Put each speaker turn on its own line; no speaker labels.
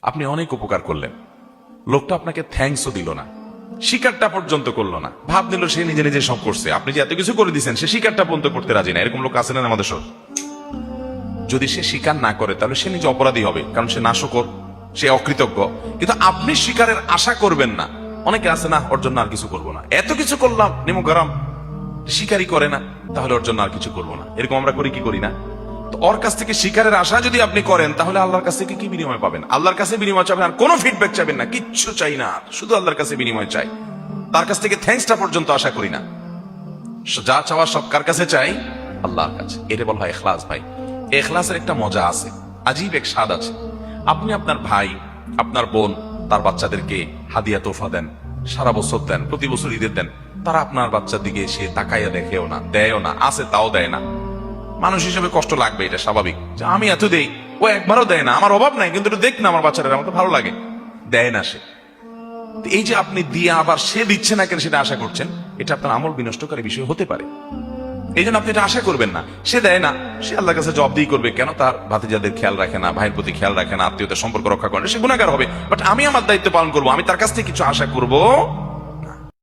আপনি অনেক উপকার করলেন, লোকটা আপনাকে থ্যাঙ্কসও দিল না, স্বীকারটা পর্যন্ত করলো না, ভাব নিল সে নিজে নিজে সব করছে। আপনি যে এত কিছু করে দিচ্ছেন, সে স্বীকারটা পর্যন্ত করতে রাজি না। এরকম লোক আছে না আমাদের সব? যদি সে স্বীকার না করে তাহলে সে নিজে অপরাধী হবে, কারণ সে নাশকর, সে অকৃতজ্ঞ। কিন্তু আপনি স্বীকারের আশা করবেন না। অনেকে আছে না, ওর জন্য আর কিছু করবো না, এত কিছু করলাম নেমো গরম, স্বীকারই করে না, তাহলে ওর জন্য আর কিছু করবো না। এরকম আমরা করি কি করি না? তো ওর কাছ থেকে স্বীকারের আশা যদি আপনি করেন, তাহলে আল্লাহর কাছ থেকে কি বিনিময় পাবেন? আল্লাহর কাছে বিনিময় চাবেন, আর কোনো ফিডব্যাক চাবেন না, কিচ্ছু চাই না, শুধু আল্লাহর কাছে বিনিময় চাই। তার কাছ থেকে থ্যাঙ্কসটা পর্যন্ত আশা করি না। যা চাওয়া সব কার কাছে চাই? আল্লাহর কাছে। এটা বলা হয় ইখলাস। ভাই, ইখলাসের একটা মজা আছে, আজীব এক স্বাদ আছে। আপনি আপনার ভাই, আপনার বোন, তার বাচ্চাদেরকে হাদিয়া তোফা দেন, সারা বছর দেন, প্রতি বছর ঈদের দেন, তারা আপনার বাচ্চার দিকে সে তাকাইয়া দেখেও না, দেয়ও না, আছে তাও দেয় না। মানুষ হিসেবে কষ্ট লাগবে, এটা স্বাভাবিক, যে আমি এত দেই, ও একবারও দেয় না। আমার অভাব নাই, কিন্তু একটু দেখ না আমার বাচ্চারা, আমার তো ভালো লাগে। দেয় না সে। এই যে আপনি দিয়ে আবার সে দিচ্ছে না কেন সেটা আশা করছেন, এটা আপনার আমল বিনষ্টকারী বিষয় হতে পারে। এই জন্য আপনি এটা আশা করবেন না। সে দেয় না, সে আল্লাহর কাছে জবাবদিহি করবে, কেন তার ভাতিজাদের খেয়াল রাখে না, ভাইয়ের প্রতি খেয়াল রাখে না, আত্মীয়তার সম্পর্ক রক্ষা করে না, সে গুনাহগার হবে। বাট আমি আমার দায়িত্ব পালন করবো, আমি তার কাছ থেকে কিছু আশা করব